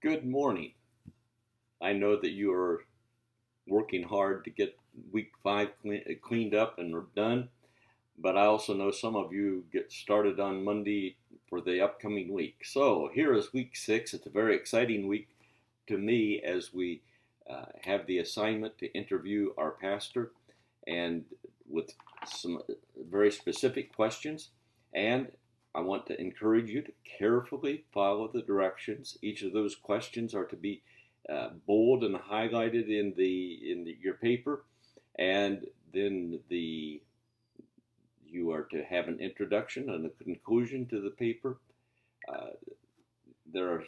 Good morning. I know that you are working hard to get week five cleaned up and done, but I also know some of you get started on Monday for the upcoming week. So here is week six. It's a very exciting week to me as we have the assignment to interview our pastor and with some very specific questions. And I want to encourage you to carefully follow the directions. Each of those questions are to be bold and highlighted in your paper, and then you are to have an introduction and a conclusion to the paper. Uh, there are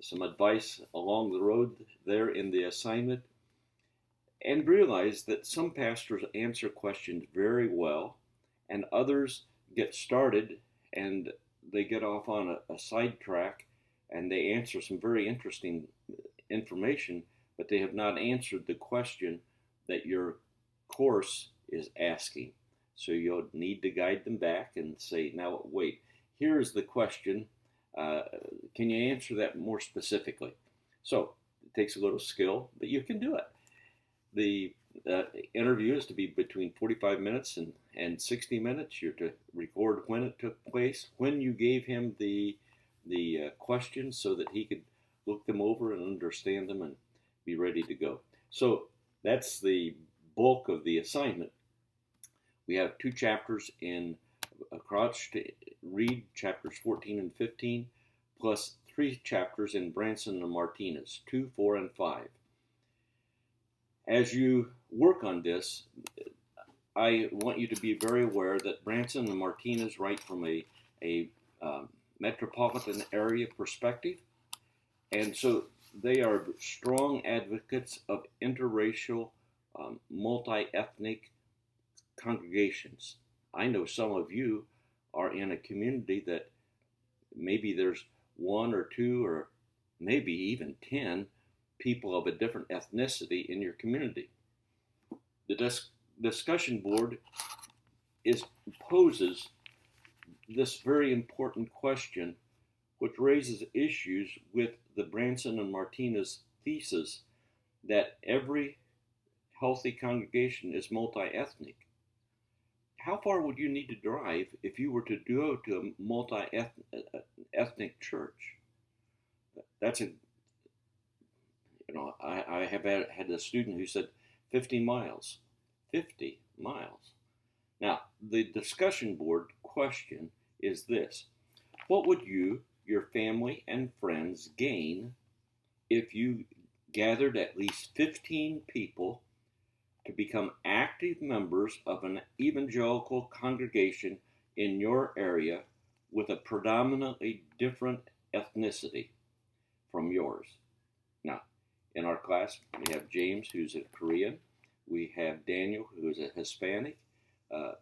some advice along the road there in the assignment, and realize that some pastors answer questions very well, and others get started and they get off on a sidetrack and they answer some very interesting information, but they have not answered the question that your course is asking. So you'll need to guide them back and say, now, wait, here's the question. Uh, can you answer that more specifically? So it takes a little skill, but you can do it. The interview is to be between 45 minutes and 60 minutes. You're to record when it took place, when you gave him the questions so that he could look them over and understand them and be ready to go. So that's the bulk of the assignment. We have two chapters in Crouch to read, chapters 14 and 15, plus three chapters in Branson and Martinez, 2, 4, and 5. As you work on this, I want you to be very aware that Branson and Martinez write from a metropolitan area perspective, and so they are strong advocates of interracial, multi-ethnic congregations. I know some of you are in a community that maybe there's one or two or maybe even 10 people of a different ethnicity in your community. The discussion board poses this very important question, which raises issues with the Branson and Martinez thesis that every healthy congregation is multi-ethnic. How far would you need to drive if you were to go to a multi-ethnic church? That's a I have had a student who said 50 miles. 50 miles. Now, the discussion board question is this: what would you, your family, and friends gain if you gathered at least 15 people to become active members of an evangelical congregation in your area with a predominantly different ethnicity from yours? Now, in our class, we have James, who's a Korean. We have Daniel, who is a Hispanic. But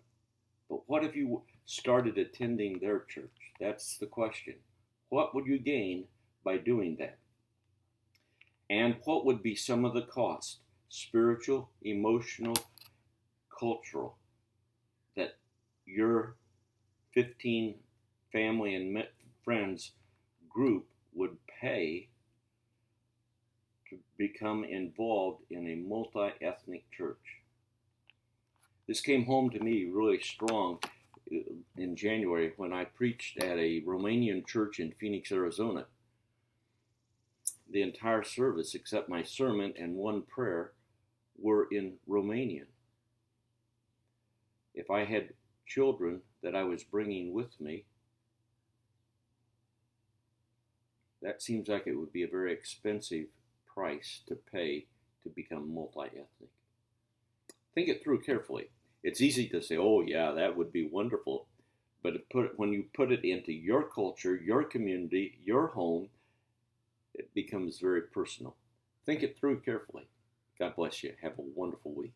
what if you started attending their church? That's the question. What would you gain by doing that? And what would be some of the cost, spiritual, emotional, cultural, that your 15 family and friends group would pay to become involved in a multi-ethnic church? This came home to me really strong in January when I preached at a Romanian church in Phoenix, Arizona. The entire service, except my sermon and one prayer, were in Romanian. If I had children that I was bringing with me, that seems like it would be a very expensive price to pay to become multi-ethnic. Think it through carefully. It's easy to say, oh yeah, that would be wonderful. But when you put it into your culture, your community, your home, it becomes very personal. Think it through carefully. God bless you. Have a wonderful week.